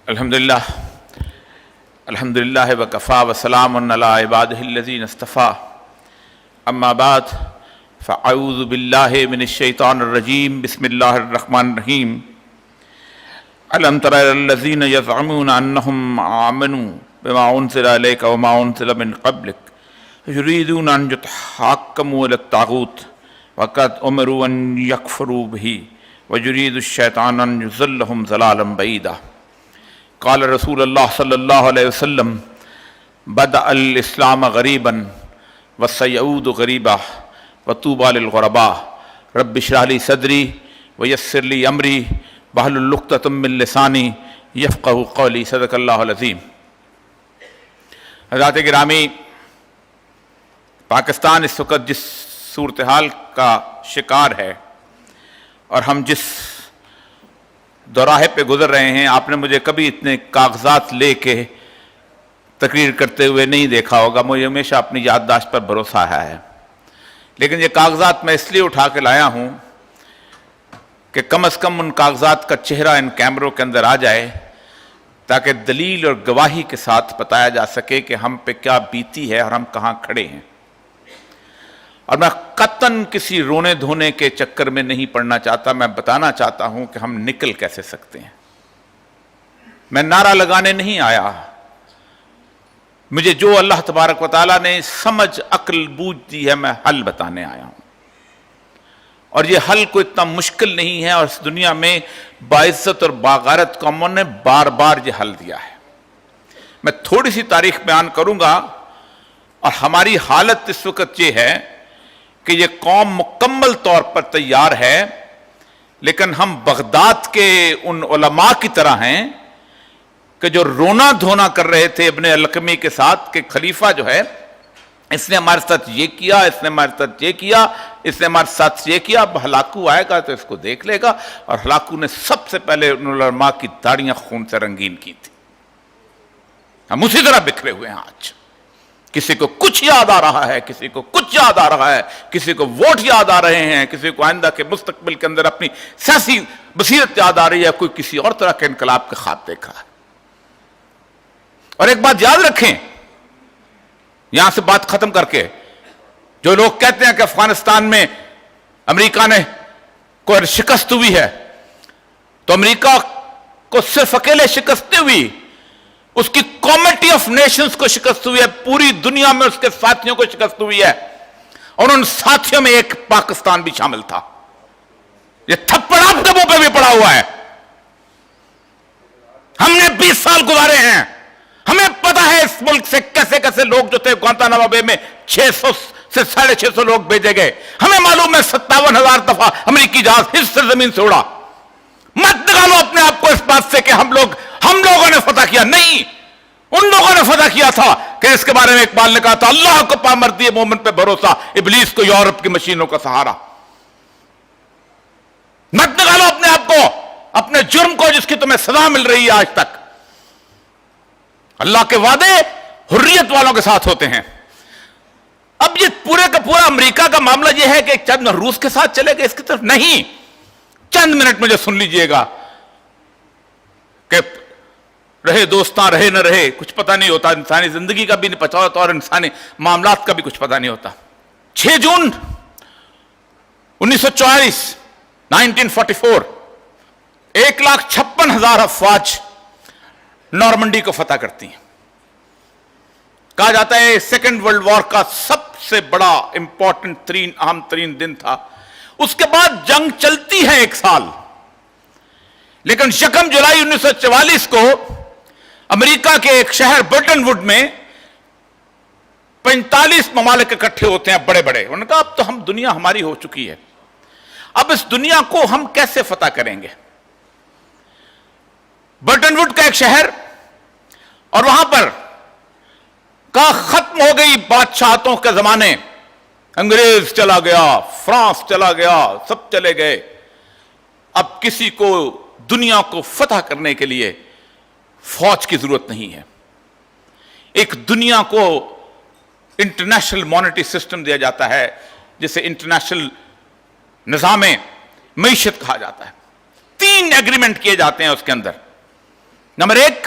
الحمدللہ الحمدللہ وکفا وسلام علی عبادہ الذین اصطفیٰ اما بعد فاعوذ باللہ من الشیطان الرجیم بسم اللہ الرحمن الرحیم الم تر الی الذین یزعمون انہم آمنوا بما انزل الیک وما انزل من قبلک یریدون ان یتحاکموا الی الطاغوت وقد امروا ان یکفروا بہ ویرید الشیطان ان یضلهم ضلالا بعیدا قال رسول اللہ صلی اللہ علیہ وسلم بدأ الاسلام غریبا وسیعود غریبا وطوبى للغرباء رب اشرح لی صدری ویسر لی امری واحلل عقدۃ من لسانی یفقہوا قولی صدق اللہ العظیم۔ حضرات گرامی، پاکستان اس وقت جس صورتحال کا شکار ہے اور ہم جس دوراہے پہ گزر رہے ہیں، آپ نے مجھے کبھی اتنے کاغذات لے کے تقریر کرتے ہوئے نہیں دیکھا ہوگا۔ مجھے ہمیشہ اپنی یادداشت پر بھروسہ ہے، لیکن یہ کاغذات میں اس لیے اٹھا کے لایا ہوں کہ کم از کم ان کاغذات کا چہرہ ان کیمروں کے اندر آ جائے تاکہ دلیل اور گواہی کے ساتھ بتایا جا سکے کہ ہم پہ کیا بیتی ہے اور ہم کہاں کھڑے ہیں۔ اور میں قطعاً کسی رونے دھونے کے چکر میں نہیں پڑنا چاہتا، میں بتانا چاہتا ہوں کہ ہم نکل کیسے سکتے ہیں۔ میں نعرہ لگانے نہیں آیا، مجھے جو اللہ تبارک و تعالیٰ نے سمجھ عقل بوجھ دی ہے میں حل بتانے آیا ہوں، اور یہ حل کوئی اتنا مشکل نہیں ہے، اور اس دنیا میں باعزت اور باغیرت قوموں نے بار بار یہ حل دیا ہے۔ میں تھوڑی سی تاریخ بیان کروں گا، اور ہماری حالت اس وقت یہ ہے کہ یہ قوم مکمل طور پر تیار ہے، لیکن ہم بغداد کے ان علماء کی طرح ہیں کہ جو رونا دھونا کر رہے تھے ابن القمی کے ساتھ کہ خلیفہ جو ہے اس نے ہمارے ساتھ یہ کیا، اس نے ہمارے ساتھ یہ کیا، اس نے ہمارے ساتھ یہ کیا، اب ہلاکو آئے گا تو اس کو دیکھ لے گا۔ اور ہلاکو نے سب سے پہلے ان علماء کی داڑیاں خون سے رنگین کی تھی۔ ہم اسی طرح بکھرے ہوئے ہیں آج، کسی کو کچھ یاد آ رہا ہے، کسی کو کچھ یاد آ رہا ہے، کسی کو ووٹ یاد آ رہے ہیں، کسی کو آئندہ کے مستقبل کے اندر اپنی سیاسی بصیرت یاد آ رہی ہے، کوئی کسی اور طرح کے انقلاب کے خواب دیکھا ہے۔ اور ایک بات یاد رکھیں، یہاں سے بات ختم کر کے، جو لوگ کہتے ہیں کہ افغانستان میں امریکہ نے کوئی شکست ہوئی ہے، تو امریکہ کو صرف اکیلے شکست نہیں ہوئی، اس کی کمیٹی آف نیشنز کو شکست ہوئی ہے، پوری دنیا میں اس کے ساتھیوں کو شکست ہوئی ہے، اور ان ساتھیوں میں ایک پاکستان بھی شامل تھا۔ یہ تھپڑ آپ کے منہ پہ بھی پڑا ہوا ہے۔ ہم نے 20 سال گزارے ہیں، ہمیں پتا ہے اس ملک سے کیسے کیسے لوگ جو تھے گوانتانامو بے میں 600 سے 650 لوگ بھیجے گئے۔ ہمیں معلوم ہے 57,000 دفعہ امریکی جہاز اس زمین سے اڑا۔ مت نکالو اپنے آپ کو اس بات سے کہ ہم لوگوں نے فتح کیا، نہیں، ان لوگوں نے فتح کیا تھا کہ اس کے بارے میں اقبال نے کہا تھا، اللہ کو پامردی مومن پہ بھروسہ، ابلیس کو یورپ کی مشینوں کا سہارا۔ مت نکالو اپنے آپ کو، اپنے جرم کو جس کی تمہیں سزا مل رہی ہے آج تک۔ اللہ کے وعدے حریت والوں کے ساتھ ہوتے ہیں۔ اب یہ پورے کا پورا امریکہ کا معاملہ یہ ہے کہ چند روس کے ساتھ چلے گئے، اس کی طرف نہیں۔ چند منٹ مجھے سن لیجئے گا کہ رہے دوستاں رہے نہ رہے کچھ پتہ نہیں ہوتا، انسانی زندگی کا بھی نہیں پتہ ہوتا اور انسانی معاملات کا بھی کچھ پتہ نہیں ہوتا۔ 6 جون 1944 1944 1,56,000 افواج نارمنڈی کو فتح کرتی ہیں۔ کہا جاتا ہے سیکنڈ ورلڈ وار کا سب سے بڑا امپورٹنٹ ترین اہم ترین دن تھا۔ اس کے بعد جنگ چلتی ہے 1 سال، لیکن 1 جولائی 1944 کو امریکہ کے ایک شہر برٹن ووڈ میں 45 ممالک اکٹھے ہوتے ہیں بڑے بڑے۔ انہوں نے کہا اب تو دنیا ہماری ہو چکی ہے، اب اس دنیا کو ہم کیسے فتح کریں گے۔ برٹن ووڈ کا ایک شہر، اور وہاں پر کہا ختم ہو گئی بادشاہتوں کے زمانے، انگریز چلا گیا، فرانس چلا گیا، سب چلے گئے، اب کسی کو دنیا کو فتح کرنے کے لیے فوج کی ضرورت نہیں ہے۔ ایک دنیا کو انٹرنیشنل مانیٹری سسٹم دیا جاتا ہے جسے انٹرنیشنل نظام معیشت کہا جاتا ہے۔ 3 ایگریمنٹ کیے جاتے ہیں اس کے اندر۔ नंबर एक,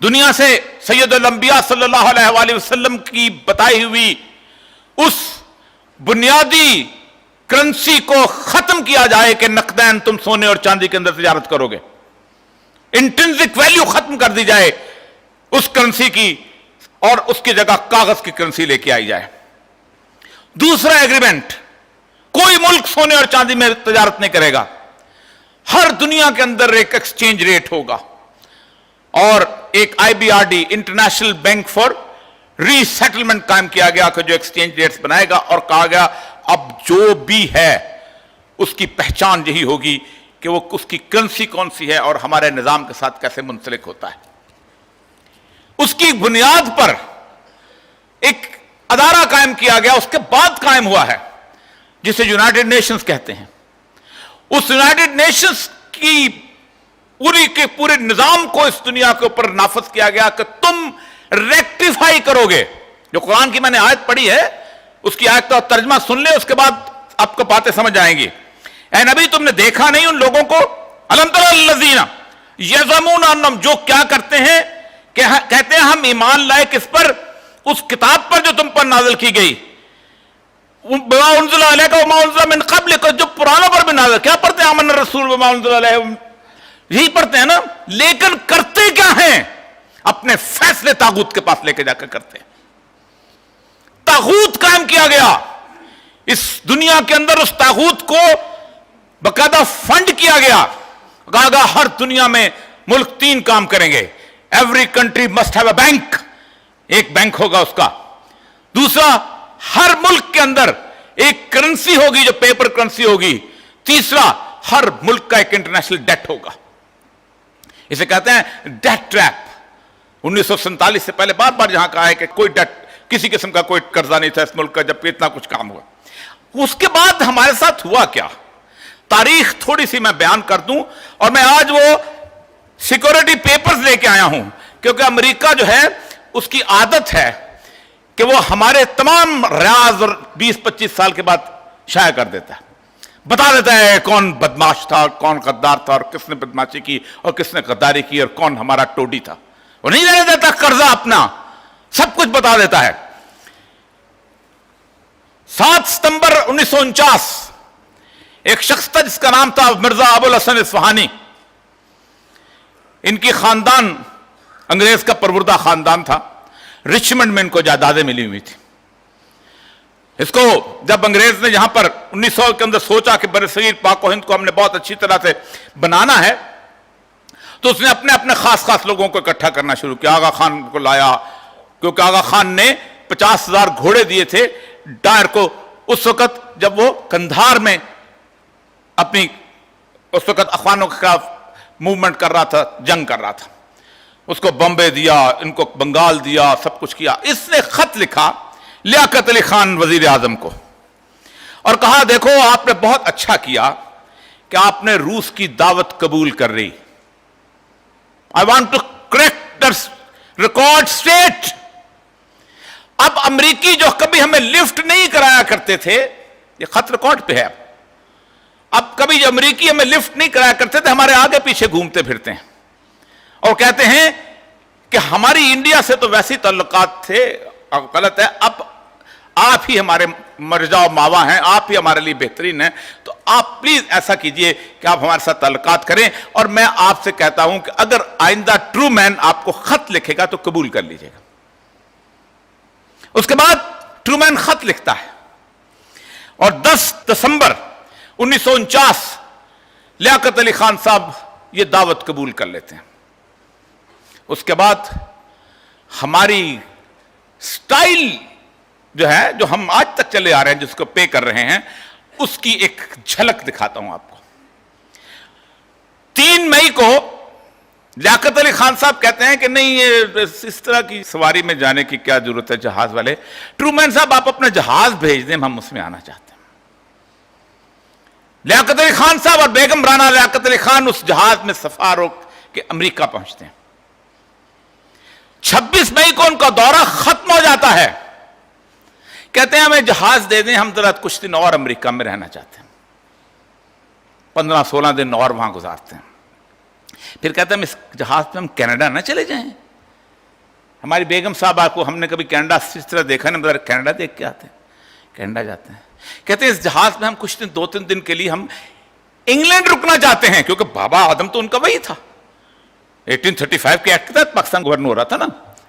दुनिया से सैयदुल अंबिया सल्लल्लाहु अलैहि वसल्लम की बताई हुई उस बुनियादी करेंसी को खत्म किया जाए कि नकदैन तुम सोने और चांदी के अंदर तिजारत करोगे। इंट्रिंसिक वैल्यू खत्म कर दी जाए उस करेंसी की और उसकी जगह कागज की करेंसी लेके आई जाए। दूसरा एग्रीमेंट, कोई मुल्क सोने और चांदी में तिजारत नहीं करेगा। हर दुनिया के अंदर एक एक्सचेंज रेट होगा और एक IBRD international bank for resettlement कायम किया गया कि जो एक्सचेंज रेट्स बनाएगा और कहा गया अब जो भी है उसकी पहचान यही होगी कि वो उसकी करेंसी कौन सी है और हमारे निजाम के साथ कैसे मुंसलिक होता है। उसकी बुनियाद पर एक अदारा कायम किया गया, उसके बाद कायम हुआ है जिसे यूनाइटेड नेशंस कहते हैं। उस यूनाइटेड नेशंस की पूरी के पूरे निजाम को इस दुनिया के ऊपर नाफिज किया गया कि तुम रेक्टिफाई करोगे। जो कुरान की मैंने आयत पढ़ी है उसकी आयत का तर्जमा सुन ले, उसके बाद आपको बातें समझ आएंगी। ऐ नबी, तुमने देखा नहीं उन लोगों को, अलम तरा लल्लज़ीना यज़मून अन्नहुम, जो क्या करते हैं कि कहते हैं हम ईमान लाए किस पर, उस किताब पर जो तुम पर नाज़िल की गई, बिमा उन्ज़िला अलैका वमा उन्ज़िला मिन क़ब्लिक, जो पुरानों पर भी नाज़िल। क्या पढ़ते हैं? आमन्ना रसूल बिमा उन्ज़िला अलैहि, यही पढ़ते हैं ना। लेकिन करते क्या हैं? अपने फैसले तागूत के पास लेके जाकर करते हैं। तागूत कायम किया गया इस दुनिया के अंदर, उस तागूत को बकायदा फंड किया गया। कहा गया हर दुनिया में मुल्क 3 काम करेंगे। Every country must have a bank, एक बैंक होगा उसका। दूसरा, हर मुल्क के अंदर एक करेंसी होगी जो पेपर करेंसी होगी। तीसरा, हर मुल्क का एक इंटरनेशनल डेट होगा। इसे कहते हैं डेट ट्रैप। 1947 से पहले बार बार यहां कहा है कि कोई डेट, किसी किस्म का कोई कर्जा नहीं था इस मुल्क का, जबकि इतना कुछ काम हुआ। उसके बाद हमारे साथ हुआ क्या, तारीख थोड़ी सी मैं बयान कर दूं। और मैं आज वो सिक्योरिटी पेपर्स लेके आया हूं क्योंकि अमेरिका जो है उसकी आदत है कि वो हमारे तमाम राज और 20-25 साल के बाद शाया कर देता है, बता देता है कौन बदमाश था, कौन गद्दार था और किसने बदमाशी की और किसने गद्दारी की और कौन हमारा टोडी था। वो नहीं रहने देता कर्जा अपना, सब कुछ बता देता है। 7 सितंबर 1949 एक शख्स था जिसका नाम था मिर्जा अबुल हसन इस्फहानी। इनकी खानदान अंग्रेज का परवरदा खानदान था। रिचमंड में इनको जायदादें मिली हुई थी। इसको जब अंग्रेज ने यहां पर 1900 के अंदर सोचा कि बरसगीर पाक हिंद को हमने बहुत अच्छी तरह से बनाना है, तो उसने अपने अपने खास खास लोगों को इकट्ठा करना शुरू किया। आगा खान को लाया, क्योंकि आगा खान ने 50,000 घोड़े दिए थे डायर को उस वक्त जब वो कंधार में अपनी उस वक्त अफगानों के खिलाफ मूवमेंट कर रहा था, जंग कर रहा था। उसको बॉम्बे दिया, इनको बंगाल दिया, सब कुछ किया। इसने खत लिखा लियाकत अली खान वजीर आजम को और कहा देखो आपने बहुत अच्छा किया कि आपने रूस की दावत कबूल कर ली। I want to correct the record state. अब अमरीकी जो कभी हमें लिफ्ट नहीं कराया करते थे, ये खत रिकॉर्ड पे है, अब कभी जो अमरीकी हमें लिफ्ट नहीं कराया करते थे, हमारे आगे पीछे घूमते फिरते हैं और कहते हैं कि हमारी इंडिया से तो वैसे ताल्लुकात थे। गलत है, अब आप ही हमारे मर्जा और मावा हैं, आप ही हमारे लिए बेहतरीन हैं, तो आप प्लीज ऐसा कीजिए कि आप हमारे साथ ताल्लुकात करें। और मैं आपसे कहता हूं कि अगर आइंदा ट्रू मैन आपको खत लिखेगा तो कबूल कर लीजिएगा। उसके बाद ट्रू मैन खत लिखता है और 10 दिसंबर 1949 लियाकत अली खान साहब ये दावत कबूल कर लेते हैं। उसके बाद हमारी स्टाइल जो है, जो हम आज तक चले आ रहे हैं, जिसको पे कर रहे हैं, उसकी एक झलक दिखाता हूं आपको। 3 मई को लियाकत अली खान साहब कहते हैं कि नहीं, ये इस तरह की सवारी में जाने की क्या जरूरत है जहाज वाले। ट्रूमैन साहब आप अपना जहाज भेज दें, हम उसमें आना चाहते हैं। लियाकत अली खान साहब और बेगम राना लियाकत अली खान उस जहाज में सफार होकर अमेरिका पहुंचते हैं। 26 मई को उनका दौरा खत्म हो जाता है। कहते हैं हमें जहाज दे दें, हम जरा कुछ दिन और अमेरिका में रहना चाहते हैं। 15-16 दिन और वहां गुजारते हैं। پھر کہتا ہے اس جہاز میں ہم کینیڈا نہ چلے جائیں. ہماری بیگم صاحبہ کو ہم نے کبھی کینیڈا اس طرح دیکھا نہیں, مطلب کینیڈا دیکھ کے آتے ہیں, کینیڈا جاتے ہیں. کہتے ہیں اس جہاز میں ہم کچھ دن 2-3 دن کے لیے ہم انگلینڈ رکنا چاہتے ہیں, کیونکہ بابا آدم تو ان کا وہی تھا, 1835 کے ایکٹ کے تحت پاکستان گورنر ہو رہا تھا نا,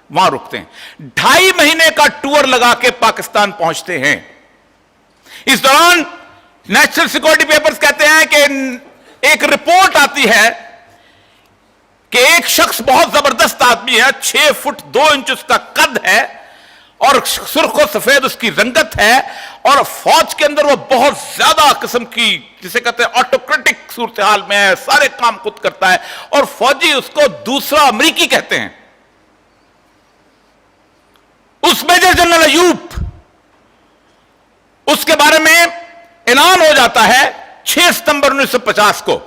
وہاں رکتے ہیں. 2.5 مہینے کا ٹور لگا کے پاکستان پہنچتے ہیں. اس دوران نیشنل سیکورٹی پیپرز کہتے ہیں کہ ایک رپورٹ آتی ہے کہ ایک شخص بہت زبردست آدمی ہے, 6 فٹ 2 انچ اس کا قد ہے اور سرخ و سفید اس کی رنگت ہے, اور فوج کے اندر وہ بہت زیادہ قسم کی جسے کہتے ہیں آٹوکریٹک صورتحال میں ہے, سارے کام خود کرتا ہے, اور فوجی اس کو دوسرا امریکی کہتے ہیں. اس میجر جنرل ایوب, اس کے بارے میں اعلان ہو جاتا ہے 6 ستمبر 1950 کو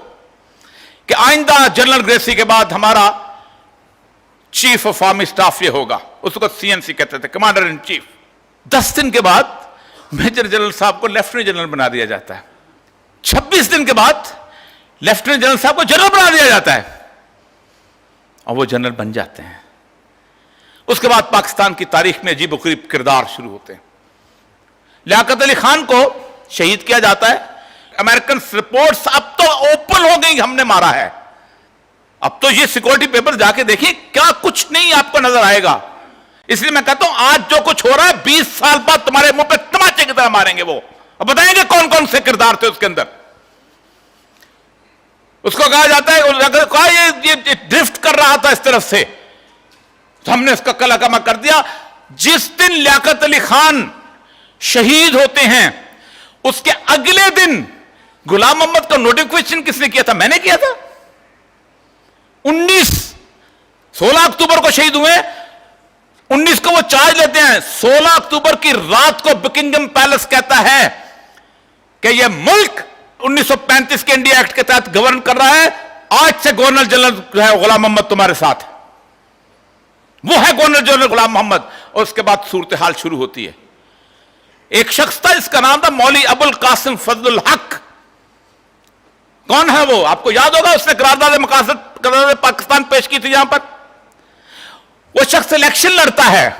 کہ آئندہ جنرل گریسی کے بعد ہمارا چیف آف آرمی سٹاف یہ ہوگا. اس کو CNC کہتے تھے, کمانڈر ان چیف. 10 دن کے بعد میجر جنرل صاحب کو لیفٹیننٹ جنرل بنا دیا جاتا ہے. 26 دن کے بعد لیفٹیننٹ جنرل صاحب کو جنرل بنا دیا جاتا ہے, اور وہ جنرل بن جاتے ہیں. اس کے بعد پاکستان کی تاریخ میں عجیب و غریب کردار شروع ہوتے ہیں. لیاقت علی خان کو شہید کیا جاتا ہے. امریکن رپورٹس اب تو اوپن ہو گئی, ہم نے مارا ہے. اب تو یہ سیکورٹی پیپر جا کے دیکھیں, کیا کچھ نہیں آپ کو نظر آئے گا. اس لیے میں کہتا ہوں آج جو کچھ ہو رہا ہے 20 سال بعد تمہارے منہ پہ تماچے کی طرح ماریں گے وہ, اور بتائیں گے کون کون سے کردار تھے اس کے اندر. اس کو کہا جاتا ہے یہ ڈرفٹ کر رہا تھا اس طرف سے, تو ہم نے اس کا کلا کما کر دیا. جس دن لیاقت علی خان شہید ہوتے ہیں اس کے اگلے دن غلام محمد کا نوٹیفکیشن کس نے کیا تھا؟ میں نے کیا تھا. 16 اکتوبر کو شہید ہوئے, 19 کو وہ چارج لیتے ہیں. 16 اکتوبر کی رات کو بکنگم پیلس کہتا ہے کہ یہ ملک 1935 کے انڈیا ایکٹ کے تحت گورن کر رہا ہے, آج سے گورنر جنرل جو ہے غلام محمد تمہارے ساتھ, وہ ہے گورنر جنرل غلام محمد. اور اس کے بعد صورتحال شروع ہوتی ہے. ایک شخص تھا جس کا نام تھا مولوی ابو القاسم فضل الحق. کون ہے وہ؟ آپ کو یاد ہوگا, اس نے قرارداد مقاصد پاکستان پیش کی تھی یہاں پر. وہ شخص الیکشن لڑتا ہے.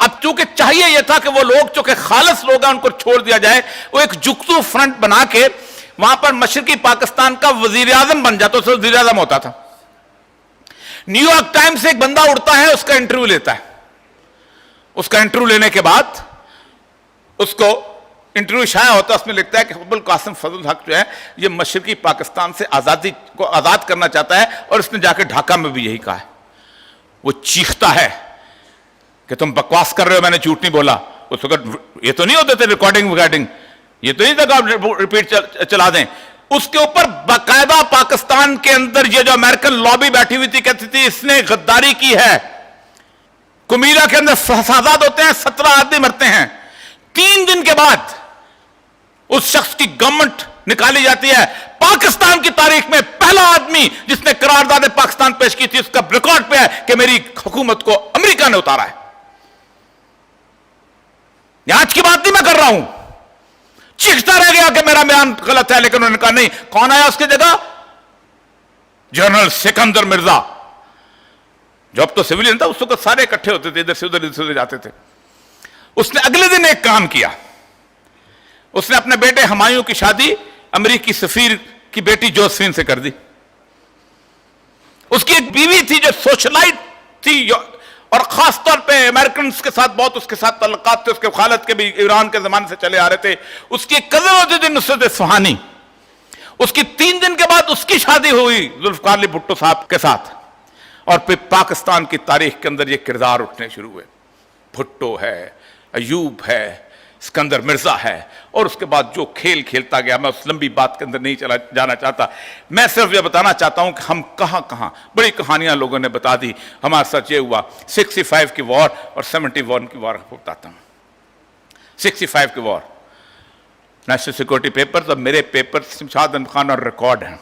اب چونکہ چاہیے یہ تھا کہ وہ لوگ چونکہ خالص لوگ ہیں ان کو چھوڑ دیا جائے, وہ ایک جگتو فرنٹ بنا کے وہاں پر مشرقی پاکستان کا وزیر اعظم بن جاتا, اس وزیر اعظم ہوتا تھا. نیو یارک ٹائمز سے ایک بندہ اڑتا ہے, اس کا انٹرویو لیتا ہے. اس کا انٹرویو لینے کے بعد اس کو انٹرویو شائع ہوتا ہے, اس میں لکھتا ہے کہ ابو القاسم فضل الحق جو ہے یہ مشرقی پاکستان سے آزادی کو آزاد کرنا چاہتا ہے, اور اس نے جا کے ڈھاکہ میں بھی یہی کہا ہے. وہ چیختا ہے کہ تم بکواس کر رہے ہو, میں نے جھوٹ نہیں بولا. اس وقت یہ تو نہیں ہوتے تھے ریکارڈنگ, یہ تو نہیں تھا کہ آپ ریپیٹ چلا دیں. اس کے اوپر باقاعدہ پاکستان کے اندر یہ جو امریکن لابی بیٹھی ہوئی تھی کہتی تھی اس نے غداری کی ہے. کمیلا کے اندر فسادات ہوتے ہیں, 17 آدمی مرتے ہیں. 3 دن کے بعد اس شخص کی گورنمنٹ نکالی جاتی ہے. پاکستان کی تاریخ میں پہلا آدمی جس نے قرارداد پاکستان پیش کی تھی, اس کا ریکارڈ پہ ہے کہ میری حکومت کو امریکہ نے اتارا ہے. یہ آج کی بات نہیں میں کر رہا ہوں. چیختا رہ گیا کہ میرا بیان غلط ہے, لیکن انہوں نے کہا نہیں. کون آیا اس کی جگہ؟ جنرل سکندر مرزا, جو اب تو سویلین تھا, اس وقت سارے اکٹھے ہوتے تھے, ادھر سے ادھر جاتے تھے. اس نے اگلے دن ایک کام کیا. اس نے اپنے بیٹے ہمایوں کی شادی امریکی سفیر کی بیٹی جوسفین سے کر دی. اس کی ایک بیوی تھی جو سوشلائٹ تھی, اور خاص طور پہ امریکنز کے ساتھ بہت اس کے ساتھ تعلقات تھے. اس کے خالد کے بھی ایران کے زمانے سے چلے آ رہے تھے. اس کی ایک کزن ہوتی تھی نصرت اصفہانی. اس کی 3 دن کے بعد اس کی شادی ہوئی ذوالفقار علی بھٹو صاحب کے ساتھ. اور پھر پاکستان کی تاریخ کے اندر یہ کردار اٹھنے شروع ہوئے. بھٹو ہے, ایوب ہے, سکندر مرزا ہے, اور اس کے بعد جو کھیل کھیلتا گیا. میں اس لمبی بات کے اندر نہیں جانا چاہتا. میں صرف یہ بتانا چاہتا ہوں کہ ہم کہاں کہاں بڑی کہانیاں لوگوں نے بتا دی. ہمارے ساتھ یہ ہوا 65 کی وار اور 71 کی وار بتاتا ہوں. 65 کی وار, نیشنل سیکورٹی پیپرز اور میرے پیپر شمشاد احمد خان اور ریکارڈ ہیں.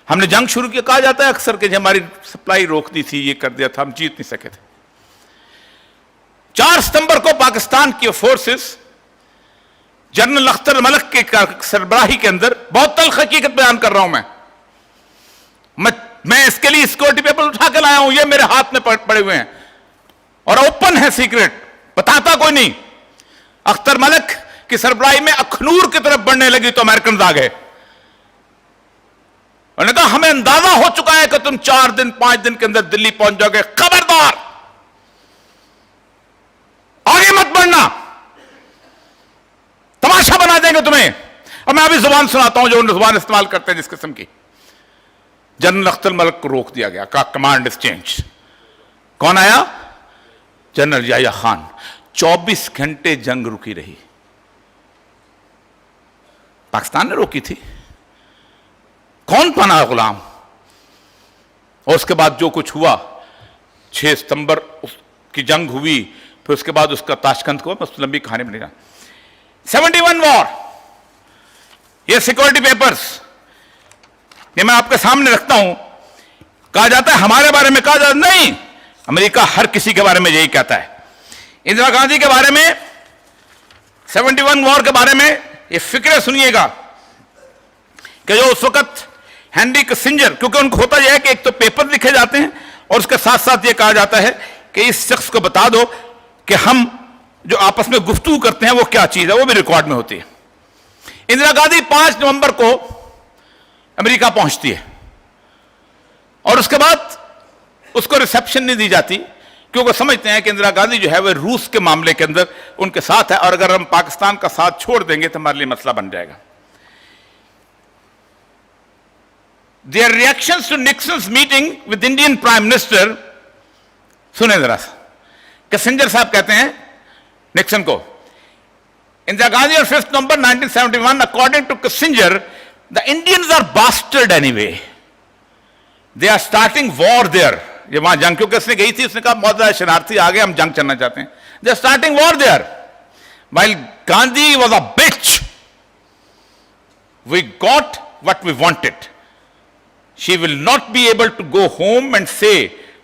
ہم نے جنگ شروع کی, کہا جاتا ہے اکثر کہ ہماری سپلائی روک دی تھی, یہ کر دیا تھا, ہم جیت نہیں سکے تھے. 4 ستمبر کو پاکستان کی فورسز جنرل اختر ملک کے سربراہی کے اندر, بہت تلخ حقیقت بیان کر رہا ہوں میں, میں اس کے لیے سیکورٹی پیپر اٹھا کے لایا ہوں, یہ میرے ہاتھ میں پڑے ہوئے ہیں اور اوپن ہے سیکرٹ, بتاتا کوئی نہیں. اختر ملک کی سربراہی میں اخنور کی طرف بڑھنے لگی تو امریکنز آ گئے. انہوں نے کہا ہمیں اندازہ ہو چکا ہے کہ تم 4 دن 5 دن کے اندر دلی پہنچ جاؤ گے, خبردار آگے مت بڑھنا, تماشا بنا دیں گے تمہیں. اور میں ابھی زبان سناتا ہوں جو انہوں زبان استعمال کرتے ہیں جس قسم کی. جنرل اختر ملک کو روک دیا گیا, کہا کمانڈ از چینج. کون آیا؟ جنرل یحییٰ خان. 24 گھنٹے جنگ رکی رہی. پاکستان نے روکی تھی, کون بنا غلام؟ اور اس کے بعد جو کچھ ہوا, 6 ستمبر کی جنگ ہوئی, پھر اس کے بعد اس کا تاشکند کو, بس لمبی کہانی میں نہیں جانا. 71 وار, یہ سیکورٹی پیپرز یہ میں آپ کے سامنے رکھتا ہوں. کہا جاتا ہے ہمارے بارے میں, کہا جاتا ہے نہیں, امریکہ ہر کسی کے بارے میں یہی کہتا ہے. اندرا گاندھی کے بارے میں 71 وار کے بارے میں یہ فکرے سنیے گا کہ جو اس وقت ہینری کسنجر, کیونکہ ان کو ہوتا یہ ہے کہ ایک تو پیپر لکھے جاتے ہیں اور اس کے ساتھ ساتھ یہ کہا جاتا ہے کہ اس شخص کو بتا دو کہ ہم جو آپس میں گفتگو کرتے ہیں وہ کیا چیز ہے, وہ بھی ریکارڈ میں ہوتی ہے. اندرا گاندھی 5 نومبر کو امریکہ پہنچتی ہے اور اس کے بعد اس کو ریسیپشن نہیں دی جاتی کیونکہ سمجھتے ہیں کہ اندرا گاندھی جو ہے وہ روس کے معاملے کے اندر ان کے ساتھ ہے, اور اگر ہم پاکستان کا ساتھ چھوڑ دیں گے تو ہمارے لیے مسئلہ بن جائے گا. Their reactions to Nixon's meeting with Indian Prime Minister, سنیں ذرا سا. کسنجر صاحب کہتے ہیں نکسن کو, Indira Gandhi on 5th November 1971, according to Kissinger, the Indians are bastard anyway. They are starting war there. یہ وہاں جنگ, کیونکہ اس نے گئی تھی, اس نے کہا بہت زیادہ شرارتی آگے, ہم جنگ چلنا چاہتے ہیں. They are starting war there. While Gandhi was a bitch, we got what we wanted. She will not be able to go home and say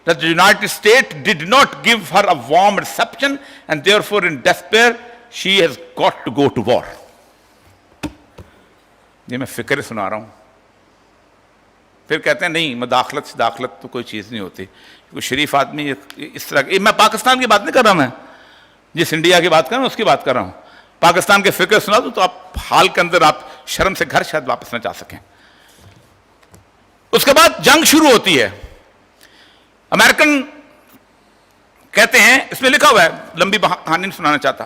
that the United States did not give her a warm reception and therefore in despair she has got to go to war. یہ میں فکر سنا رہا ہوں. پھر کہتے ہیں نہیں, مداخلت تو کوئی چیز نہیں ہوتی. کوئی شریف آدمی اس طرح, میں پاکستان کی بات نہیں کر رہا, میں جس انڈیا کی بات کر رہا ہوں اس کی بات کر رہا ہوں. پاکستان کے فکر سنا دو تو آپ حال کے اندر آپ شرم سے گھر شاید واپس نہ جا سکیں. اس کے بعد جنگ شروع ہوتی ہے. امریکن کہتے ہیں, اس میں لکھا ہوا ہے, لمبی کہانی نہیں سنانا چاہتا.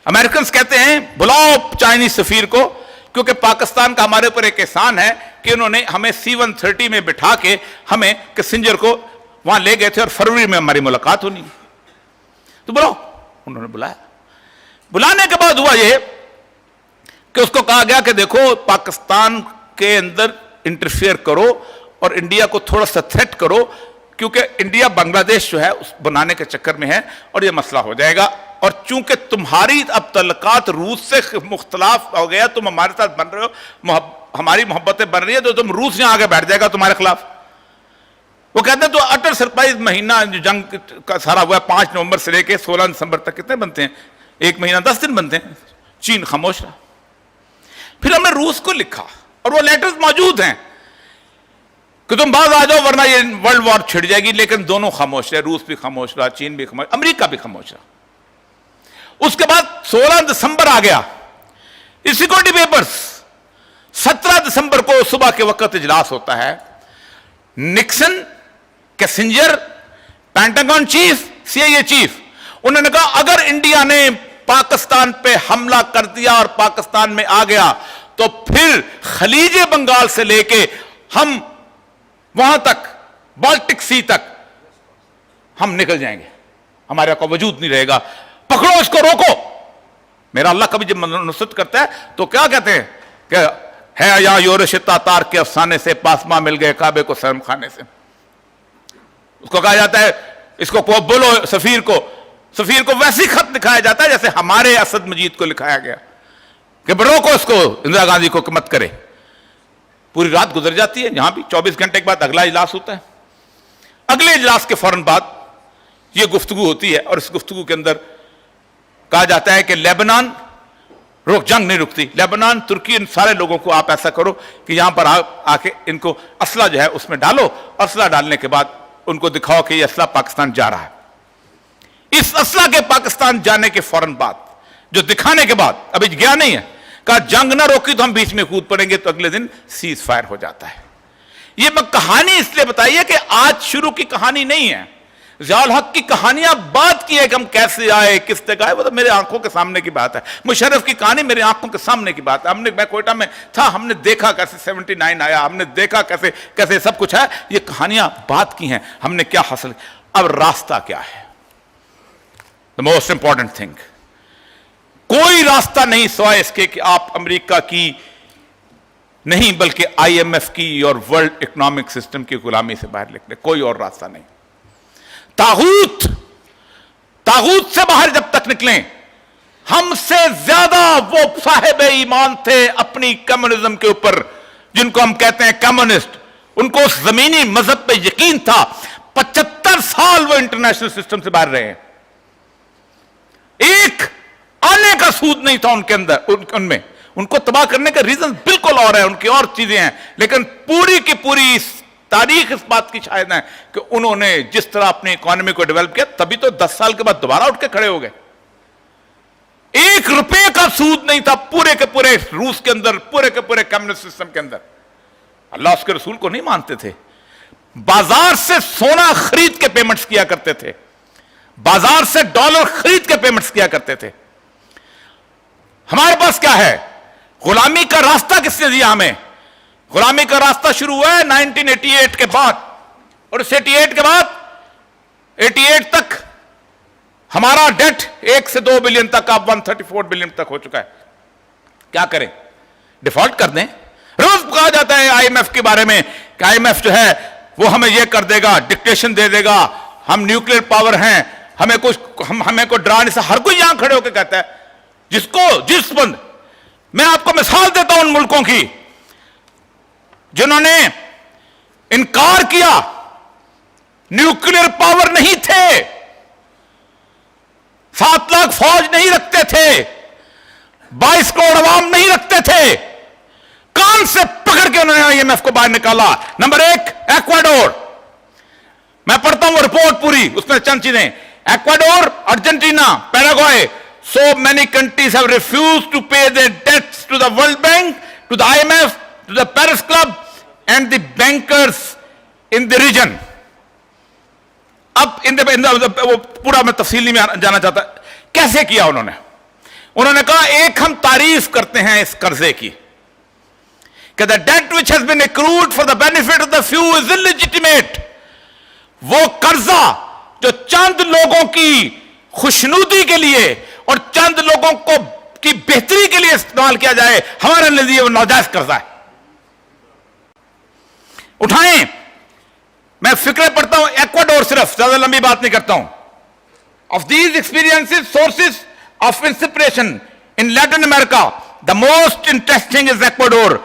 امریکنز کہتے ہیں بلاؤ چائنیز سفیر کو, کیونکہ پاکستان کا ہمارے اوپر ایک احسان ہے کہ انہوں نے ہمیں C-130 میں بٹھا کے ہمیں کسنجر کو وہاں لے گئے تھے اور فروری میں ہماری ملاقات ہونی, تو بلاؤ. انہوں نے بلایا. بلانے کے بعد ہوا یہ کہ اس کو کہا گیا کہ دیکھو پاکستان کے اندر انٹرفیئر کرو اور انڈیا کو تھوڑا سا تھریٹ کرو, کیونکہ انڈیا بنگلہ دیش جو ہے اس بنانے کے چکر میں ہے اور یہ مسئلہ ہو جائے گا. اور چونکہ تمہاری اب تعلقات روس سے مختلف ہو گیا, تم ہمارے ساتھ بن رہے ہو, ہماری محبتیں بن رہی ہے, تو تم روس یہاں آگے بیٹھ جائے گا تمہارے خلاف. وہ کہتے ہیں تو اٹر سرپرائز مہینہ جو جنگ کا سارا ہوا ہے 5 نومبر سے لے کے 16 دسمبر تک کتنے بنتے ہیں, 1 مہینہ 10 دن بنتے ہیں. چین خاموش رہا. پھر ہم نے روس کو لکھا اور وہ لیٹرز موجود ہیں کہ تم باز آ جاؤ ورنہ یہ ورلڈ وار چھڑ جائے گی, لیکن دونوں خاموش رہے. روس بھی خاموش رہا, چین بھی خاموش, امریکہ بھی خاموش رہا. اس کے بعد 16 دسمبر آ گیا. سیکورٹی پیپرز 17 دسمبر کو صبح کے وقت اجلاس ہوتا ہے. Nixon, Kissinger, Pentagon chief, CIA chief, انہوں نے کہا اگر انڈیا نے پاکستان پہ حملہ کر دیا اور پاکستان میں آ گیا تو پھر خلیج بنگال سے لے کے ہم وہاں تک بالٹک سی تک ہم نکل جائیں گے, ہمارے کو وجود نہیں رہے گا, پکڑو اس کو, روکو. میرا اللہ کبھی جب نصرت کرتا ہے تو کیا کہتے ہیں کہ ہے یا یورش تاتار کے افسانے سے پاسماں مل گئے کعبے کو سرم خانے سے. اس کو کہا جاتا ہے, اس کو بولو سفیر کو ویسی خط لکھایا جاتا ہے جیسے ہمارے اسد مجید کو لکھایا گیا کہ روکو اس کو, اندرا گاندھی کو مت کرے. پوری رات گزر جاتی ہے, یہاں بھی 24 گھنٹے کے بعد اگلا اجلاس ہوتا ہے. اگلے اجلاس کے فوراً بعد یہ گفتگو ہوتی ہے اور اس گفتگو کے اندر کہا جاتا ہے کہ لیبنان जंग नहीं रुकती। लेबनान, तुर्की, इन सारे लोगों को आप ऐसा करो कि यहां पर आके इनको असला जो है उसमें डालो, असला डालने के बाद उनको दिखाओ कि ये असला पाकिस्तान जा रहा है। इस असला के पाकिस्तान जाने के फौरन बाद, जो दिखाने के बाद, अभी गया नहीं है, कहा जंग ना रोकी तो हम बीच में कूद पड़ेंगे, तो अगले दिन सीज फायर हो जाता है। ये मैं कहानी इसलिए बताई है कि आज शुरू की कहानी नहीं है। ज़ियाउल हक की कहानियां बात की है कि हम कैसे आए, किस तरह आए, वो तो मेरे आंखों के सामने की बात है। मुशर्रफ की कहानी मेरी आंखों के सामने की बात है। मैं कोयटा में था, हमने देखा कैसे 79 आया, हमने देखा कैसे कैसे सब कुछ है। ये कहानियां बात की हैं, हमने क्या हासिल। अब रास्ता क्या है, द मोस्ट इंपॉर्टेंट थिंग। कोई रास्ता नहीं सिवाय इसके कि आप अमेरिका की नहीं बल्कि IMF की और वर्ल्ड इकोनॉमिक सिस्टम की गुलामी से बाहर निकले, कोई और रास्ता नहीं। तागूत से बाहर जब तक निकले, हमसे ज्यादा वो साहिब ईमान थे अपनी कम्युनिज्म के ऊपर, जिनको हम कहते हैं कम्युनिस्ट, उनको उस जमीनी मजहब पे यकीन था। 75 साल वो इंटरनेशनल सिस्टम से बाहर रहे हैं, एक आने का सूद नहीं था उनके अंदर, उनमें। उनको तबाह करने का रीजन बिल्कुल और है, उनकी और चीजें हैं, लेकिन पूरी की पूरी तारीख इस बात की शायद है कि उन्होंने जिस तरह अपनी इकोनॉमी को डेवलप किया, तभी तो 10 साल के बाद दोबारा उठ के खड़े हो गए। 1 रुपए का सूद नहीं था पूरे के पूरे रूस के अंदर, पूरे के पूरे कम्युनिस्ट सिस्टम के अंदर। अल्लाह उसके रसूल को नहीं मानते थे, बाजार से सोना खरीद के पेमेंट्स किया करते थे, बाजार से डॉलर खरीद के पेमेंट्स किया करते थे। हमारे पास क्या है? गुलामी का रास्ता किसने दिया हमें? गुलामी का रास्ता शुरू हुआ है 1988 के बाद, और इस 88 के बाद 88 तक हमारा डेट 1 से 2 बिलियन तक, अब 134 बिलियन तक हो चुका है। क्या करें? डिफॉल्ट कर दें। रोज कहा जाता है IMF के बारे में कि IMF जो है वो हमें ये कर देगा, डिक्टेशन दे देगा, हम न्यूक्लियर पावर हैं, हमें को डरा नहीं। हर कोई यहां खड़े होकर कहता है, जिस बंद, मैं आपको मिसाल देता हूं उन मुल्कों की जिन्होंने इनकार किया, न्यूक्लियर पावर नहीं थे, 7 लाख फौज नहीं रखते थे, 22 करोड़ अवाम नहीं रखते थे, कान से पकड़ के उन्होंने IMF को बाहर निकाला। Number 1 Ecuador. मैं पढ़ता हूं रिपोर्ट पूरी, उसमें चंद चीजें। Ecuador, Argentina, Paraguay, so many countries have refused to pay their debts to the World Bank, to the IMF, to the Paris Club and the bankers in the region. अब वो पूरा मैं तफसीली में जाना चाहता। कैसे किया उन्होंने कहा, एक हम तारीफ करते हैं इस कर्जे की कि the debt which has been accrued for the benefit of the few is illegitimate. वो कर्जा जो चंद लोगों की खुशनुदी के लिए और चंद लोगों को की बेहतरी के लिए इस्तेमाल किया जाए, हमारे लिए वो नाजायज कर्जा है। उठाएं। मैं फिक्रे पढ़ता हूं एक्वाडोर, सिर्फ, ज्यादा लंबी बात नहीं करता हूं। Of these experiences, sources of inspiration in Latin America, the most interesting is Ecuador,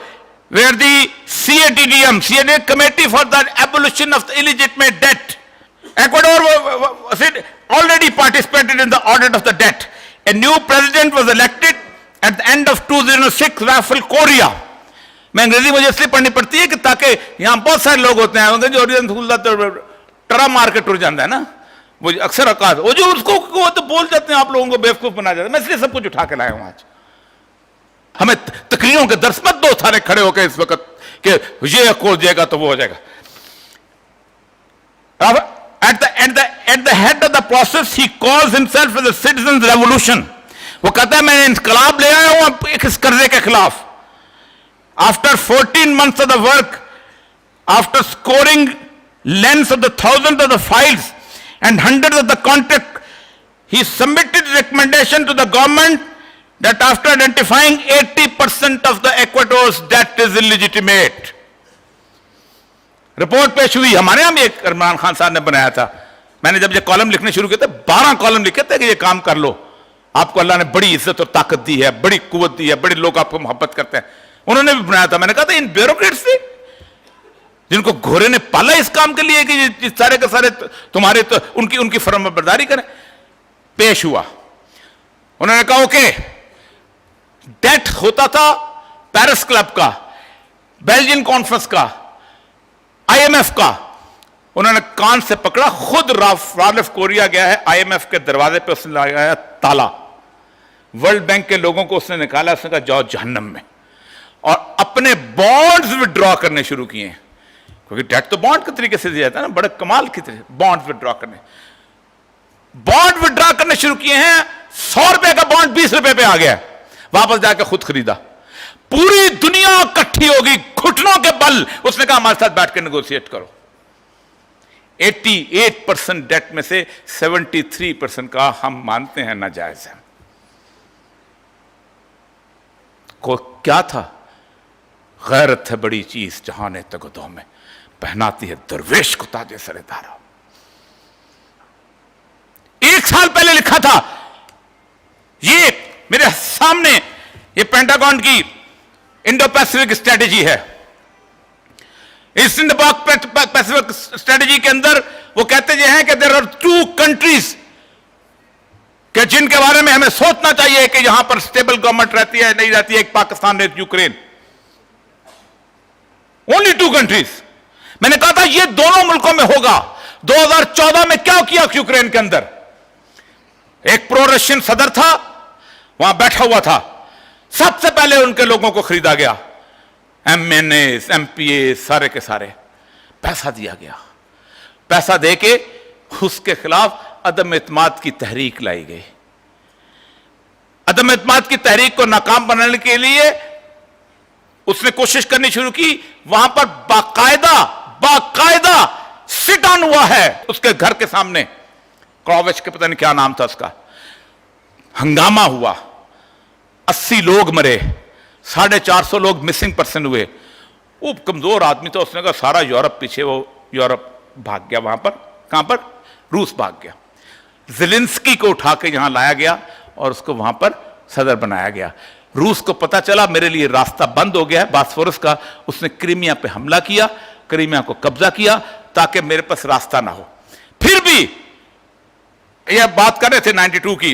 where the CATDM committee for the abolition of the illegitimate debt, Ecuador already participated in the audit of the debt. A new president was elected at the end of 2006, Rafael Correa. मैं अंग्रेजी मुझे इसलिए पढ़नी पड़ती है कि ताकि यहां बहुत सारे लोग होते हैं जो टरा मार के टूट जाता है ना, वो अक्सर औकात, वो जो उसको वो तो बोल जाते हैं, आप लोगों को बेवकूफ बना जाते हैं। मैं इसलिए सब कुछ उठा के लाया हूं आज। हमें तकरीरों के दर्श मत दो सारे खड़े होकर इस वक्त कि ये हो जाएगा तो वो हो जाएगा। At the head of the process, he calls himself as a citizens revolution. वो कहता है मैं इंकलाब ले आया हूं इस कर्जे के खिलाफ। After 14 months of the work, after scoring lengths of the thousands of the files and hundreds of the contract, he submitted recommendation to the government that after identifying 80% of the Ecuador's debt is illegitimate. Report पेश हुई, हमारे यहां भी इमरान खान साहब ने बनाया था। मैंने जब ये कॉलम लिखने शुरू किए थे, 12 कॉलम लिखे थे कि ये काम कर लो, आपको अल्लाह ने बड़ी इज्जत और ताकत दी है, बड़ी कुव्वत दी है, बड़े लोग आपको मोहब्बत करते हैं। उन्होंने भी बनाया था। मैंने कहा था इन ब्यूरोक्रेट्स से जिनको घोड़े ने पाला इस काम के लिए कि सारे के सारे तुम्हारे तो उनकी फर्माबरदारी करें। पेश हुआ, उन्होंने कहा ओके, डेट होता था पेरिस क्लब का, बेल्जियन कॉन्फ्रेंस का, आईएमएफ का। उन्होंने कान से पकड़ा, खुद राल्फ कोरिया गया है आईएमएफ के दरवाजे पे, उसने लगाया ताला। वर्ल्ड बैंक के लोगों को उसने निकाला, उसने कहा जाओ जहन्नम में, और अपने बॉन्ड्स विड्रॉ करने शुरू किए, क्योंकि डेट तो बॉन्ड के तरीके से दिया जाता है ना, बड़े कमाल की तरह बॉन्ड विड्रॉ करने, बॉन्ड विड्रॉ करने शुरू किए हैं। 100 रुपए का बॉन्ड 20 रुपए पे आ गया, वापस जाकर खुद खरीदा। पूरी दुनिया इकट्ठी होगी घुटनों के बल, उसने कहा हमारे साथ बैठ के नेगोशिएट करो। 88% डेट में से 73% का हम मानते हैं नाजायज है। को क्या था? गैरत है बड़ी चीज जहां तगदों में, पहनाती है दरवेश को ताजे सरे धारा। 1 साल पहले लिखा था, ये मेरे सामने, ये पेंटागन की इंडो पैसिफिक स्ट्रेटेजी है। इस इंडो पैसिफिक स्ट्रेटेजी के अंदर वो कहते हैं कि देयर आर 2 कंट्रीज कि जिनके बारे में हमें सोचना चाहिए कि यहां पर स्टेबल गवर्नमेंट रहती है नहीं रहती है, एक पाकिस्तान और यूक्रेन। Only 2 countries. मैंने कहा था ये दोनों मुल्कों में होगा। 2014 में क्या किया यूक्रेन के अंदर? एक प्रो रशियन सदर था, वहां बैठा हुआ था, सबसे पहले उनके लोगों को खरीदा गया, एमएनए, एमपीए, सारे के सारे पैसा दिया गया। पैसा देके उसके खिलाफ अदम एतमाद की तहरीक लाई गई। अदम एतमाद की तहरीक को नाकाम बनाने के लिए उसने कोशिश करनी शुरू की। वहां पर बाकायदा सिट ऑन हुआ है उसके घर के सामने, क्रॉवेच के पता नहीं क्या नाम था उसका, हंगामा हुआ, 80 लोग मरे, 450 लोग मिसिंग पर्सन हुए। वो कमजोर आदमी था, उसने कहा सारा यूरोप पीछे, वो यूरोप भाग गया। वहां पर, कहां पर? रूस भाग गया। ज़ेलेंस्की को उठा के यहां लाया गया और उसको वहां पर सदर बनाया गया। रूस को पता चला मेरे लिए रास्ता बंद हो गया है बास्फोरस का, उसने क्रीमिया पे हमला किया, क्रीमिया को कब्जा किया ताकि मेरे पास रास्ता ना हो। फिर भी यह बात कर रहे थे 92 की,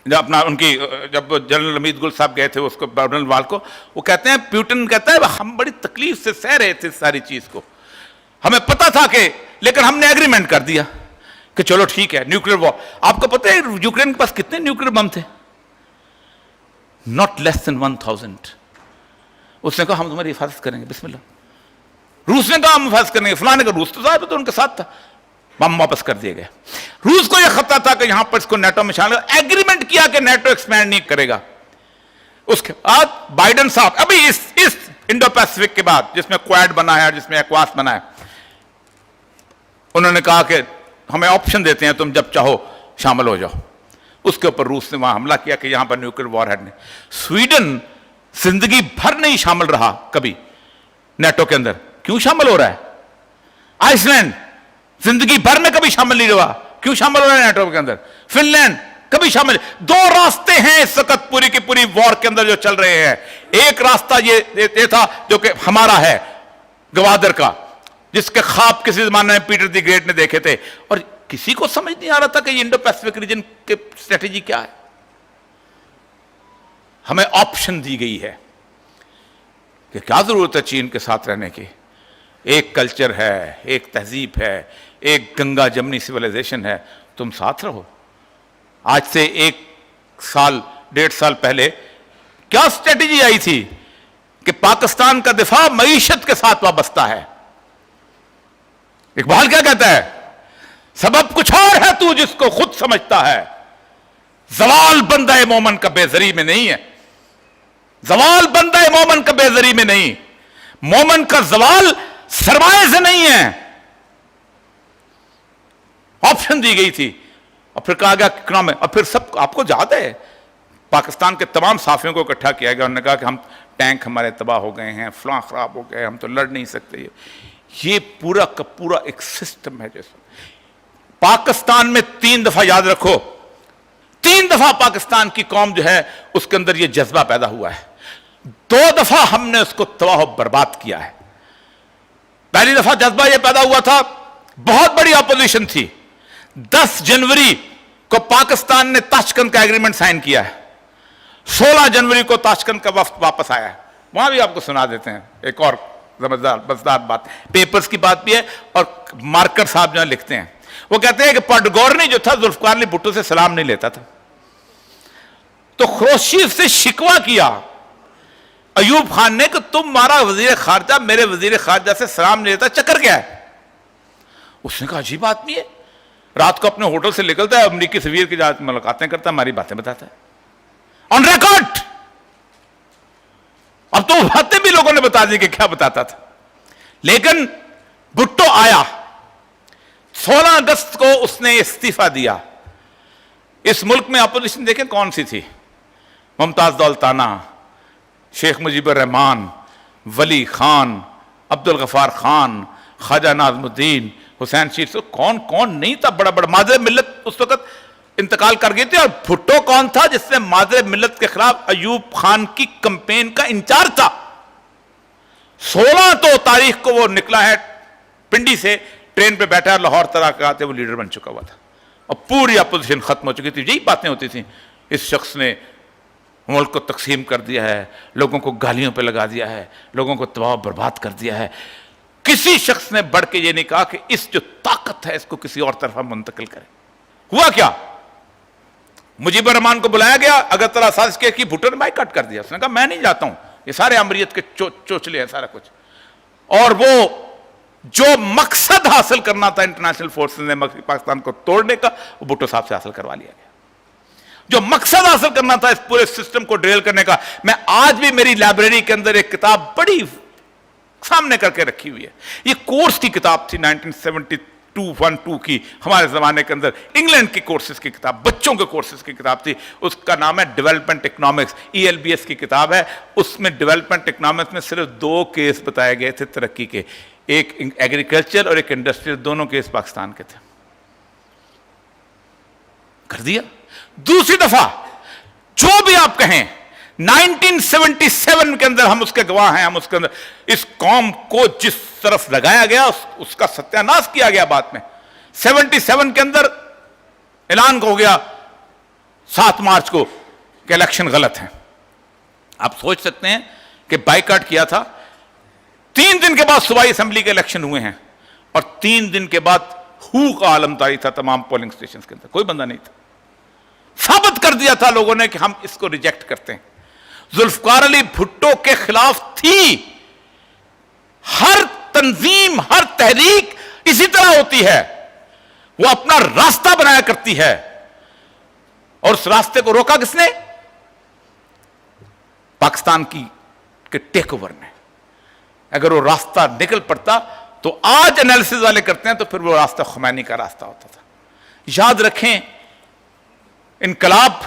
जब अपना उनकी जब जनरल हमीद गुल साहब गए थे उसको बर्नल वाल को, वो कहते हैं, प्यूटिन कहता है हम बड़ी तकलीफ से सह रहे थे सारी चीज को, हमें पता था कि, लेकिन हमने एग्रीमेंट कर दिया कि चलो ठीक है न्यूक्लियर वॉर। आपको पता है यूक्रेन के पास कितने न्यूक्लियर बम थे? Not less than 1000। उसने कहा हम तुम्हारी हिफाजत करेंगे, बिस्मिल्लाह। रूस ने कहा हम हिफाजत करेंगे, फलाने का, रूस तो साहब तो उनके साथ था, बम वापस कर दिए गए। रूस को यह खतरा था कि यहां पर इसको नेटो में शामिल, एग्रीमेंट किया कि नेटो एक्सपैंड नहीं करेगा। उसके बाद बाइडेन साहब अभी इस इंडो पैसिफिक के बाद, जिसमें क्वाड बना है, जिसमें एक्वास बना है, उन्होंने कहा कि हमें ऑप्शन देते हैं, तुम जब चाहो शामिल हो जाओ। उसके ऊपर रूस ने वहां हमला किया कि यहां पर न्यूक्लियर वॉरहेड ने। स्वीडन जिंदगी भर नहीं शामिल रहा कभी नेटो के अंदर, क्यों शामिल हो रहा है? आइसलैंड जिंदगी भर में कभी शामिल नहीं हुआ, क्यों शामिल हो रहा है नेटो के अंदर? फिनलैंड कभी शामिल। 2 रास्ते हैं इस वक्त पूरी की पूरी वॉर के अंदर जो चल रहे हैं। एक रास्ता ये था जो कि हमारा है, गवादर का, जिसके ख्वाब किसी जमाने में पीटर द ग्रेट ने देखे थे, और किसी को समझ नहीं आ रहा था कि इंडो पैसिफिक रीजन की स्ट्रेटेजी क्या है। हमें ऑप्शन दी गई है कि क्या जरूरत है चीन के साथ रहने की। एक कल्चर है, एक तहजीब है, एक गंगा जमनी सिविलाइजेशन है, तुम साथ रहो। आज से 1 साल 1.5 साल पहले क्या स्ट्रेटेजी आई थी कि पाकिस्तान का दिफा मईशत के साथ वाबस्ता है। इकबाल क्या कहता है? सबब कुछ और है तू जिसको खुद समझता है, जवाल बंदा मोमन का बेजरी में नहीं है। जवाल बंदा मोमन का बेजरी में नहीं, मोमन का जवाल सरमाए से नहीं है। ऑप्शन दी गई थी और फिर कहा गया कितना में, और फिर सब आपको याद है पाकिस्तान के तमाम साफियों को इकट्ठा किया गया, उन्होंने कहा कि हम टैंक हमारे तबाह हो गए हैं, फलां खराब हो गए, हम तो लड़ नहीं सकते। ये पूरा का पूरा एक सिस्टम है। जैसे पाकिस्तान में 3 दफा, याद रखो, 3 दफा पाकिस्तान की कौम जो है उसके अंदर ये जज्बा पैदा हुआ है। 2 दफा हमने उसको तबाह बर्बाद किया है। पहली दफा जज्बा यह पैदा हुआ था, बहुत बड़ी अपोजिशन थी। 10 जनवरी को पाकिस्तान ने ताशकंद का एग्रीमेंट साइन किया है। 16 जनवरी को ताशकंद का वफ्द वापस आया है, वहां भी आपको सुना देते हैं एक और मजेदार बात, पेपर्स की बात भी है और मार्कर साहब जहां लिखते हैं, वो कहते हैं कि पटगोरनी जो था जुल्फकार अली भुट्टो से सलाम नहीं लेता था, तो खुर्शीद से शिकवा किया अयूब खान ने कि तुम्हारा वजीर खारजा मेरे वजीर खारजा से सलाम नहीं लेता, चक्कर क्या है? उसने कहा अजीब आदमी है, रात को अपने होटल से निकलता है, अमरीकी सफीर की जात मुलाकातें करता है, हमारी बातें बताता है ऑन रिकॉर्ड। अब तो बातें भी लोगों ने बता दी कि क्या बताता था। लेकिन भुट्टो आया, 16 अगस्त को उसने इस्तीफा दिया। इस मुल्क में अपोजिशन देखें कौन सी थी, मुमताज दौलताना, शेख मुजीबुर रहमान, वली खान, अब्दुल गफार खान, ख्वाजा नाज़मुद्दीन, हुसैन शीर, कौन कौन नहीं था बड़ा बड़ा। माज़रे मिल्लत उस वक्त इंतकाल कर गए थे, और भुट्टो कौन था जिसने माज़रे मिल्लत के खिलाफ अयूब खान की कैंपेन का इंचार्ज था। 16 तो तारीख को वो निकला है पिंडी से, ट्रेन पे बैठा है, लाहौर तक आते वो लीडर बन चुका हुआ था और पूरी अपोजिशन खत्म हो चुकी थी। यही बातें होती थी, इस शख्स ने मुल्क को तकसीम कर दिया है, लोगों को गालियों पे लगा दिया है, लोगों को तबाह बर्बाद कर दिया है। किसी शख्स ने बढ़ के ये नहीं कहा कि इस जो ताकत है इसको किसी और तरफ मुंतकिल करें। हुआ क्या, मुजीबुर रहमान को बुलाया गया, अगरतला साजिश की, भुट्टो ने बाइकआउट कर दिया। उसने कहा मैं नहीं जाता हूं, ये सारे अमरीत के चोचले हैं सारा कुछ। और वो जो मकसद हासिल करना था इंटरनेशनल फोर्सेस ने पाकिस्तान को तोड़ने का, वो भुट्टो साहब से हासिल करवा लिया गया। जो मकसद हासिल करना था इस पूरे सिस्टम को ड्रिल करने का, मैं आज भी मेरी लाइब्रेरी के अंदर एक किताब बड़ी सामने करके रखी हुई है। ये कोर्स की किताब थी 1972 की, हमारे जमाने के अंदर इंग्लैंड की कोर्सेज की किताब, बच्चों के कोर्सेज की किताब थी। उसका नाम है डेवलपमेंट इकोनॉमिक्स, ELBS की किताब है। उसमें डेवलपमेंट इकोनॉमिक्स में सिर्फ 2 केस बताए गए थे तरक्की के, एक एग्रीकल्चर और एक इंडस्ट्रियल, दोनों केस पाकिस्तान के थे। कर दिया। दूसरी दफा जो भी आप कहें, 1977 के अंदर हम उसके गवाह हैं, हम उसके अंदर इस कौम को जिस तरफ लगाया गया उसका सत्यानाश किया गया। बाद में 77 के अंदर ऐलान हो गया 7 मार्च को कि इलेक्शन गलत है। आप सोच सकते हैं कि बाइकआउट किया था, 3 दिन के बाद सूबाई असेंबली के इलेक्शन हुए हैं और 3 दिन के बाद हू का आलम तारी था तमाम पोलिंग स्टेशन के अंदर, कोई बंदा नहीं था। साबित कर दिया था लोगों ने कि हम इसको रिजेक्ट करते हैं। जुल्फकार अली भुट्टो के खिलाफ थी। हर तंजीम, हर तहरीक इसी तरह होती है, वो अपना रास्ता बनाया करती है। और उस रास्ते को रोका किसने? पाकिस्तान के टेक ओवर ने। अगर वो रास्ता निकल पड़ता तो आज एनालिसिस वाले करते हैं तो फिर वो रास्ता खुमैनी का रास्ता होता था। याद रखें, इनकलाब,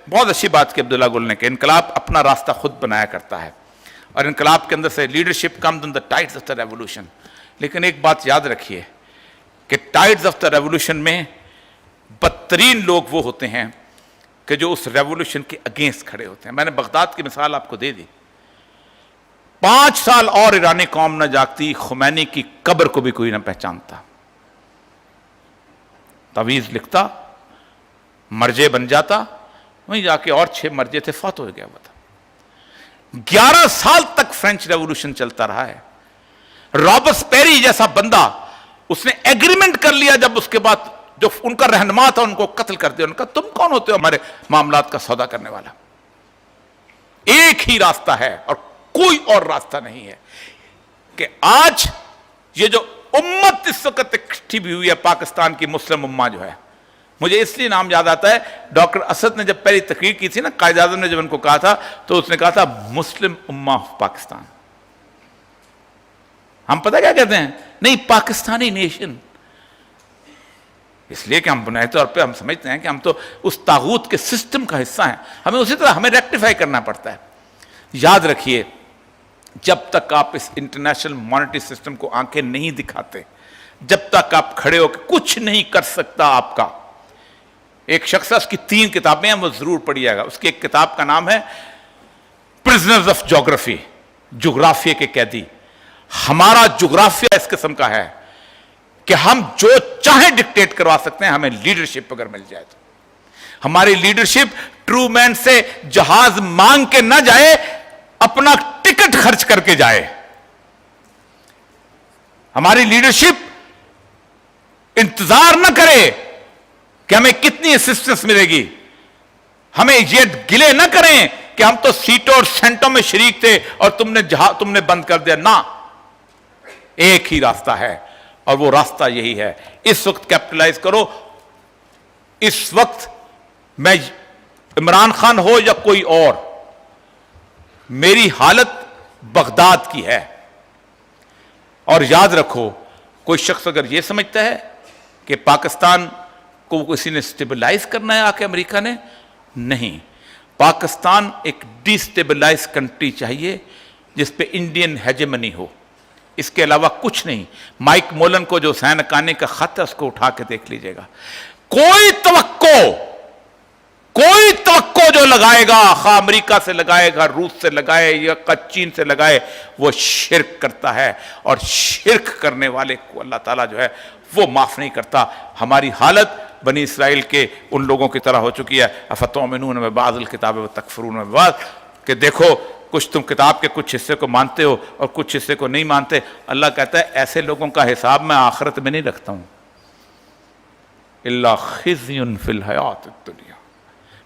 बहुत अच्छी बात की अब्दुल्ला गुल ने कि इनकलाब अपना रास्ता खुद बनाया करता है और इनकलाब के अंदर से leadership comes in the tides of the revolution. लेकिन एक बात याद रखिए कि टाइड्स ऑफ द रेवोल्यूशन में बदतरीन लोग वो होते हैं कि जो उस रेवोल्यूशन के अगेंस्ट खड़े होते हैं। मैंने बगदाद की मिसाल आपको दे दी। 5 साल और ईरानी कौम न जागती, खुमैनी की कब्र को भी कोई न पहचानता। तवीज़ लिखता, मर्जे बन जाता, वहीं जाके और 6 मर्जे थे, फौत हो गया हुआ था। 11 साल तक फ्रेंच रेवोल्यूशन चलता रहा है। रॉबस्पेरी जैसा बंदा, उसने एग्रीमेंट कर लिया, जब उसके बाद जो उनका रहनुमा था उनको कत्ल कर दिया। उनका तुम कौन होते हो हमारे मामलात का सौदा करने वाला? एक ही रास्ता है और कोई और रास्ता नहीं है कि आज ये जो उम्मत इस वक्त इकट्ठी भी हुई है, पाकिस्तान की मुस्लिम उम्मा जो है, मुझे इसलिए नाम याद आता है, डॉक्टर असद ने जब पहली तकरीर की थी ना, कायद आज़म ने जब उनको कहा था तो उसने कहा था मुस्लिम उम्मा ऑफ पाकिस्तान। हम पता क्या कहते हैं? नहीं, पाकिस्तानी नेशन। इसलिए कि हम बुनियादी तौर पे हम समझते हैं कि हम तो उस तागूत के सिस्टम का हिस्सा हैं, हमें उसी तरह हमें रेक्टिफाई करना पड़ता है। याद रखिए, जब तक आप इस इंटरनेशनल मॉनेटरी सिस्टम को आंखें नहीं दिखाते, जब तक आप खड़े होकर कुछ नहीं कर सकता आपका। एक शख्स, उसकी 3 किताबें हैं, वो जरूर पढ़िएगा। उसकी एक किताब का नाम है प्रिजनर्स ऑफ ज्योग्राफी, जुग्राफिया के कैदी। हमारा जुग्राफिया इस किस्म का है कि हम जो चाहे डिक्टेट करवा सकते हैं, हमें लीडरशिप अगर मिल जाए तो। ہماری لیڈرشپ ٹرو مین سے جہاز مانگ کے نہ جائے، اپنا ٹکٹ خرچ کر کے جائے. ہماری لیڈرشپ انتظار نہ کرے کہ ہمیں کتنی اسسٹنس ملے گی. ہمیں یہ گلے نہ کریں کہ ہم تو سیٹوں اور سینٹوں میں شریک تھے اور تم نے بند کر دیا. نہ، ایک ہی راستہ ہے اور وہ راستہ یہی ہے. اس وقت کیپٹلائز کرو. اس وقت میں عمران خان ہو یا کوئی اور، میری حالت بغداد کی ہے. اور یاد رکھو، کوئی شخص اگر یہ سمجھتا ہے کہ پاکستان کو کسی نے سٹیبلائز کرنا ہے آ کے امریکہ نے، نہیں. پاکستان ایک ڈی سٹیبلائز کنٹری چاہیے جس پہ انڈین ہیجمنی ہو، اس کے علاوہ کچھ نہیں. مائک مولن کو جو حسین حقانی کا خط ہے اس کو اٹھا کے دیکھ لیجئے گا. کوئی توقع جو لگائے گا، خواہ امریکہ سے لگائے گا، روس سے لگائے یا چین سے لگائے، وہ شرک کرتا ہے. اور شرک کرنے والے کو اللہ تعالیٰ جو ہے وہ معاف نہیں کرتا. ہماری حالت بنی اسرائیل کے ان لوگوں کی طرح ہو چکی ہے. افتؤمنون ببعض الکتاب وتکفرون ببعض، کہ دیکھو کچھ تم کتاب کے کچھ حصے کو مانتے ہو اور کچھ حصے کو نہیں مانتے. اللہ کہتا ہے ایسے لوگوں کا حساب میں آخرت میں نہیں رکھتا ہوں. الا خزی فی الحیات الدنیا،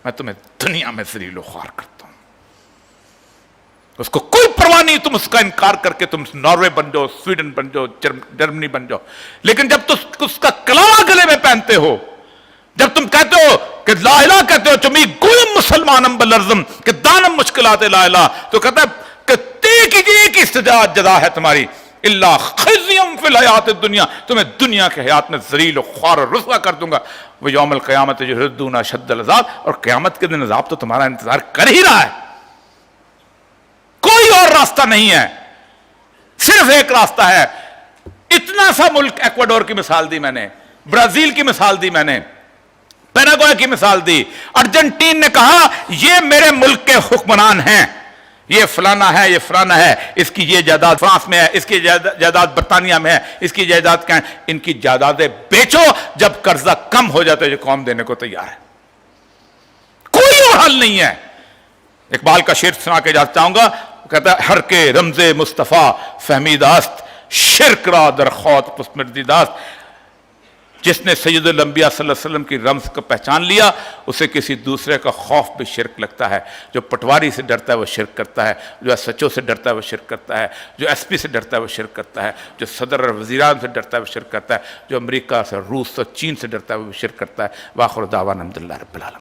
میں تمہیں دنیا میں ذلیل و خوار کرتا ہوں. اس کو کوئی پرواہ نہیں تم اس کا انکار کر کے تم ناروے بن جاؤ، سویڈن بن جاؤ، جرمنی بن جاؤ. لیکن جب تم اس کا کلامہ گلے میں پہنتے ہو، جب تم کہتے ہو کہ لا الہ کہتے ہو، چمی گویم مسلمانم بلرزم کہ دانم مشکلات لا الہ، تو کہتا ہے کہ ایک ہی جزا ہے تمہاری، اللہ خزیم فی الحیات الدنیا، تمہیں دنیا کے حیات میں ذلیل و خوار اور رسوا کر دوں گا. وہ یوم القیامت یردون اشد العذاب، اور قیامت کے دن عذاب تو تمہارا انتظار کر ہی رہا ہے. کوئی اور راستہ نہیں ہے، صرف ایک راستہ ہے. اتنا سا ملک، ایکواڈور کی مثال دی میں نے، برازیل کی مثال دی میں نے، پیراگوئے کی مثال دی. ارجنٹین نے کہا یہ میرے ملک کے حکمران ہیں، یہ فلانا ہے، یہ فلانا ہے، اس کی یہ جائیداد فرانس میں ہے، اس کی جائیداد برطانیہ میں ہے، اس کی جائیداد کیا ہے. ان کی جائیدادیں بیچو، جب قرضہ کم ہو جاتا ہے یہ قوم دینے کو تیار ہے. کوئی اور حل نہیں ہے. اقبال کا شعر سنا کے جاتا چاہوں گا، کہتا ہے ہر کے رمز مصطفیٰ فہمیداست، شرک را در خود پسمردیداست. جس نے سید الانبیاء صلی اللہ علیہ وسلم کی رمز کو پہچان لیا، اسے کسی دوسرے کا خوف بھی شرک لگتا ہے. جو پٹواری سے ڈرتا ہے وہ شرک کرتا ہے، جو ایس ایچ او سے ڈرتا ہے وہ شرک کرتا ہے، جو ایس پی سے ڈرتا ہے وہ شرک کرتا ہے، جو صدر اور وزیران سے ڈرتا ہے وہ شرک کرتا ہے، جو امریکہ سے، روس سے، چین سے ڈرتا ہے وہ شرک کرتا ہے. وآخر دعوانا الحمدللہ رب العالمین.